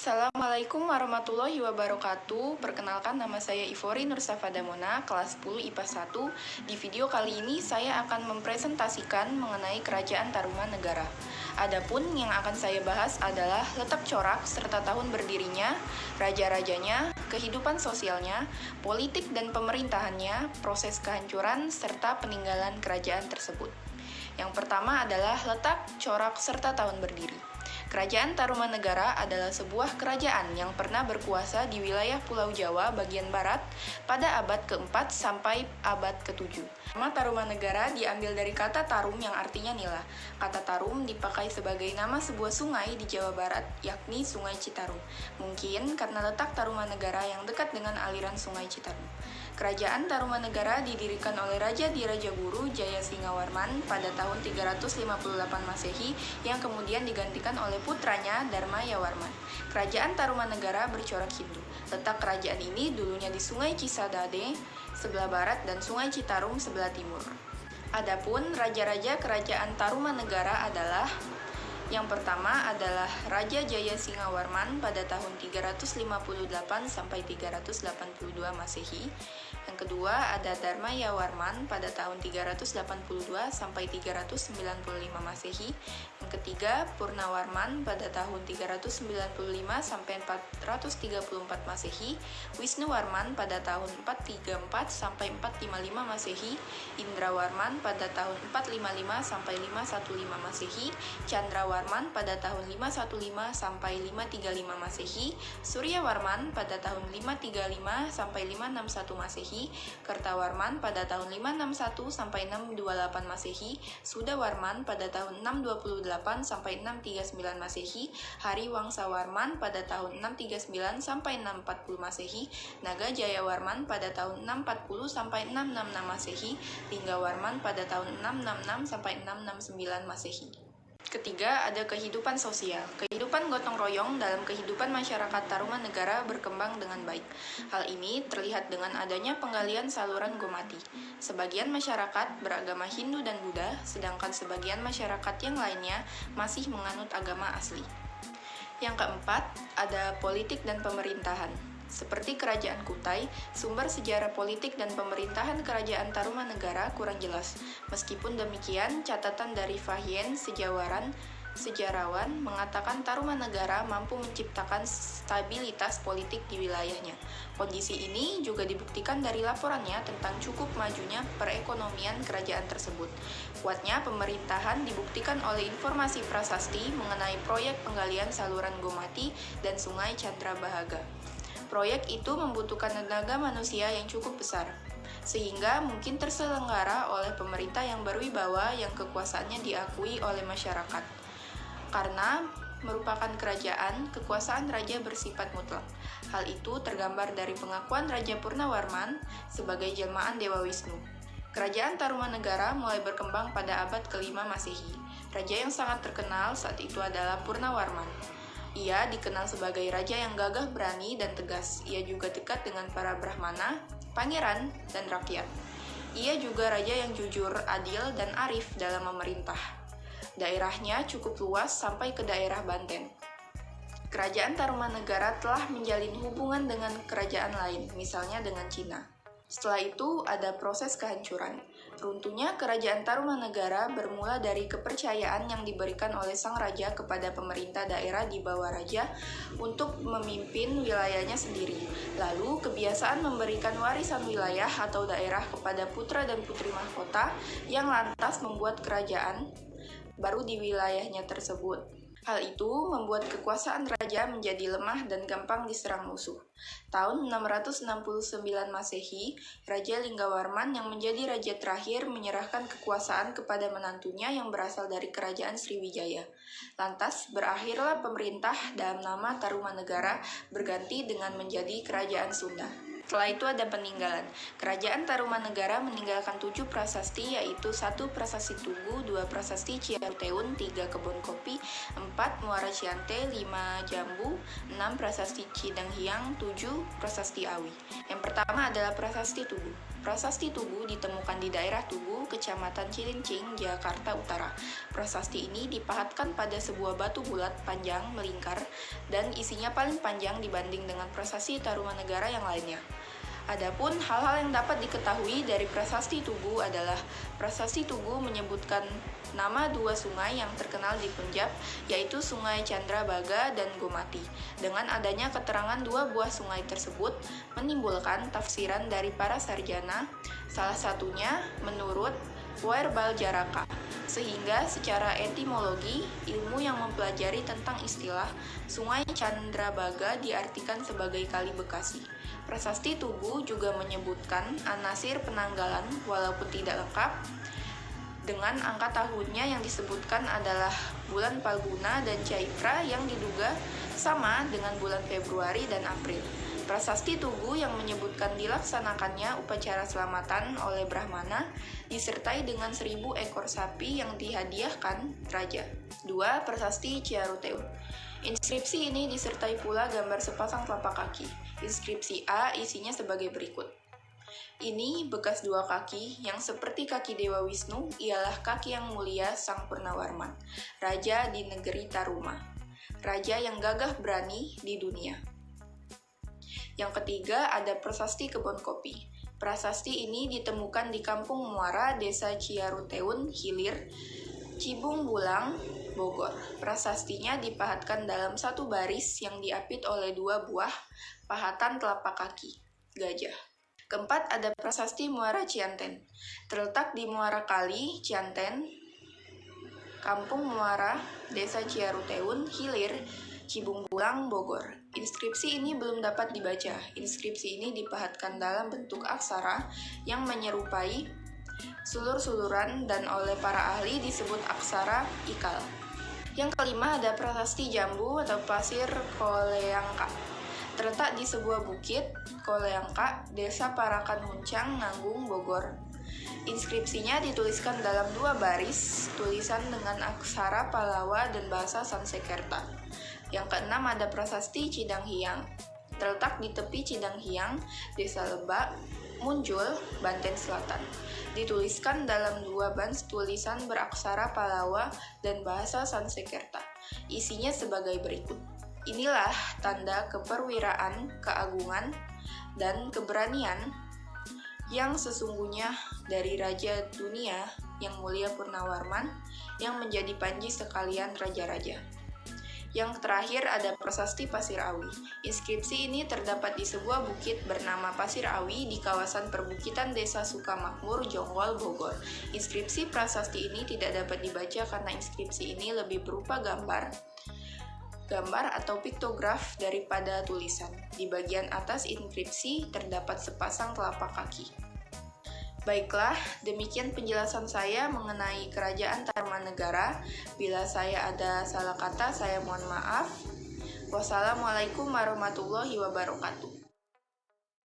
Assalamualaikum warahmatullahi wabarakatuh. Perkenalkan, nama saya Ivori Nursafadamona, kelas 10 IPA 1. Di video kali ini saya akan mempresentasikan mengenai Kerajaan Tarumanegara. Adapun yang akan saya bahas adalah letak corak serta tahun berdirinya, raja-rajanya, kehidupan sosialnya, politik dan pemerintahannya, proses kehancuran, serta peninggalan kerajaan tersebut. Yang pertama adalah letak corak serta tahun berdiri. Kerajaan Tarumanegara adalah sebuah kerajaan yang pernah berkuasa di wilayah Pulau Jawa bagian barat pada abad ke-4 sampai abad ke-7. Nama Tarumanegara diambil dari kata tarum yang artinya nila. Kata tarum dipakai sebagai nama sebuah sungai di Jawa Barat, yakni Sungai Citarum. Mungkin karena letak Tarumanegara yang dekat dengan aliran Sungai Citarum. Kerajaan Tarumanegara didirikan oleh Raja Dirajaguru Jayasingawarman pada tahun 358 Masehi yang kemudian digantikan oleh putranya Dharmayawarman. Kerajaan Tarumanegara bercorak Hindu. Letak kerajaan ini dulunya di Sungai Cisadane sebelah barat dan Sungai Citarum sebelah timur. Adapun raja-raja kerajaan Tarumanegara adalah: yang pertama adalah Raja Jayasingawarman pada tahun 358 sampai 382 Masehi. Yang kedua ada Dharmayawarman pada tahun 382 sampai 395 Masehi. Yang ketiga Purnawarman pada tahun 395 sampai 434 Masehi. Wisnuwarman pada tahun 434 sampai 455 Masehi. Indrawarman pada tahun 455 sampai 515 Masehi. Chandrawarman pada tahun 515 sampai 535 Masehi, Suryawarman pada tahun 535 sampai 561 Masehi, Kertawarman pada tahun 561 sampai 628 Masehi, Sudawarman pada tahun 628 sampai 639 Masehi, Hariwangsawarman pada tahun 639 sampai 640 Masehi, Nagajayawarman pada tahun 640 sampai 666 Masehi, Linggawarman pada tahun 666 sampai 669 Masehi. Ketiga, ada kehidupan sosial. Kehidupan gotong royong dalam kehidupan masyarakat Tarumanegara berkembang dengan baik. Hal ini terlihat dengan adanya penggalian saluran Gomati. Sebagian masyarakat beragama Hindu dan Buddha, sedangkan sebagian masyarakat yang lainnya masih menganut agama asli. Yang keempat, ada politik dan pemerintahan. Seperti Kerajaan Kutai, sumber sejarah politik dan pemerintahan Kerajaan Tarumanegara kurang jelas. Meskipun demikian, catatan dari Fahien sejarawan mengatakan Tarumanegara mampu menciptakan stabilitas politik di wilayahnya. Kondisi ini juga dibuktikan dari laporannya tentang cukup majunya perekonomian kerajaan tersebut. Kuatnya pemerintahan dibuktikan oleh informasi prasasti mengenai proyek penggalian saluran Gomati dan Sungai Chandrabahaga. Proyek itu membutuhkan tenaga manusia yang cukup besar, sehingga mungkin terselenggara oleh pemerintah yang berwibawa yang kekuasaannya diakui oleh masyarakat. Karena merupakan kerajaan, kekuasaan raja bersifat mutlak. Hal itu tergambar dari pengakuan Raja Purnawarman sebagai jelmaan Dewa Wisnu. Kerajaan Tarumanegara mulai berkembang pada abad ke-5 Masehi. Raja yang sangat terkenal saat itu adalah Purnawarman. Ia dikenal sebagai raja yang gagah berani dan tegas. Ia juga dekat dengan para brahmana, pangeran, dan rakyat. Ia juga raja yang jujur, adil, dan arif dalam memerintah. Daerahnya cukup luas sampai ke daerah Banten. Kerajaan Tarumanegara telah menjalin hubungan dengan kerajaan lain, misalnya dengan Cina. Setelah itu ada proses kehancuran. Runtuhnya Kerajaan Tarumanegara bermula dari kepercayaan yang diberikan oleh sang raja kepada pemerintah daerah di bawah raja untuk memimpin wilayahnya sendiri. Lalu kebiasaan memberikan warisan wilayah atau daerah kepada putra dan putri mahkota yang lantas membuat kerajaan baru di wilayahnya tersebut. Hal itu membuat kekuasaan raja menjadi lemah dan gampang diserang musuh. Tahun 669 Masehi, Raja Linggawarman yang menjadi raja terakhir menyerahkan kekuasaan kepada menantunya yang berasal dari Kerajaan Sriwijaya. Lantas berakhirlah pemerintah dalam nama Tarumanegara berganti dengan menjadi Kerajaan Sunda. Setelah itu ada peninggalan. Kerajaan Tarumanegara meninggalkan 7 prasasti, yaitu 1 prasasti Tugu, 2 prasasti Ciaruteun, 3 kebun kopi, 4 Muara Ciante, 5 Jambu, 6 prasasti Cidenghiang, 7 prasasti Awi. Yang pertama adalah prasasti Tugu. Prasasti Tugu ditemukan di daerah Tugu, Kecamatan Cilincing, Jakarta Utara. Prasasti ini dipahatkan pada sebuah batu bulat panjang melingkar dan isinya paling panjang dibanding dengan prasasti Tarumanegara yang lainnya. Adapun hal-hal yang dapat diketahui dari Prasasti Tugu adalah Prasasti Tugu menyebutkan nama dua sungai yang terkenal di Punjab, yaitu Sungai Chandrabhaga dan Gomati. Dengan adanya keterangan dua buah sungai tersebut menimbulkan tafsiran dari para sarjana, salah satunya menurut Puerbal-Jaraka. Sehingga secara etimologi, ilmu yang mempelajari tentang istilah Sungai Chandrabhaga diartikan sebagai Kali Bekasi. Prasasti Tugu juga menyebutkan anasir penanggalan walaupun tidak lengkap, dengan angka tahunnya yang disebutkan adalah bulan Palguna dan Chaitra yang diduga sama dengan bulan Februari dan April. Prasasti Tugu yang menyebutkan dilaksanakannya upacara selamatan oleh Brahmana disertai dengan 1000 ekor sapi yang dihadiahkan raja. 2. Prasasti Ciaruteun. Inskripsi ini disertai pula gambar sepasang telapak kaki. Inskripsi A isinya sebagai berikut. Ini bekas dua kaki yang seperti kaki Dewa Wisnu ialah kaki yang mulia Sang Purnawarman, raja di negeri Taruma, raja yang gagah berani di dunia. Yang ketiga ada Prasasti Kebon Kopi. Prasasti ini ditemukan di Kampung Muara, Desa Ciaruteun, Hilir, Cibung Bulang, Bogor. Prasastinya dipahatkan dalam satu baris yang diapit oleh dua buah pahatan telapak kaki gajah. Keempat ada Prasasti Muara Cianten. Terletak di Muara Kali, Cianten, Kampung Muara, Desa Ciaruteun, Hilir, Cibung Bulang, Bogor. Inskripsi ini belum dapat dibaca. Inskripsi ini dipahatkan dalam bentuk aksara yang menyerupai sulur-suluran dan oleh para ahli disebut aksara ikal. Yang kelima ada Prasasti Jambu atau Pasir Koleangka. Terletak di sebuah bukit, Koleangka, Desa Parakan Muncang, Nanggung, Bogor. Inskripsinya dituliskan dalam dua baris, tulisan dengan aksara Palawa dan bahasa Sansekerta. Yang keenam ada Prasasti Cidang Hiang. Terletak di tepi Cidang Hiang, Desa Lebak, Munjul, Banten Selatan. Dituliskan dalam dua bans tulisan beraksara Palawa dan bahasa Sansekerta. Isinya sebagai berikut. Inilah tanda keperwiraan, keagungan, dan keberanian yang sesungguhnya dari Raja Dunia yang mulia Purnawarman yang menjadi panji sekalian raja-raja. Yang terakhir ada Prasasti Pasir Awi. Inskripsi ini terdapat di sebuah bukit bernama Pasir Awi di kawasan perbukitan Desa Sukamakmur, Jonggol, Bogor. Inskripsi prasasti ini tidak dapat dibaca karena inskripsi ini lebih berupa gambar atau piktograf daripada tulisan. Di bagian atas inskripsi terdapat sepasang telapak kaki. Baiklah, demikian penjelasan saya mengenai Kerajaan Tarumanegara. Bila saya ada salah kata, saya mohon maaf. Wassalamualaikum warahmatullahi wabarakatuh.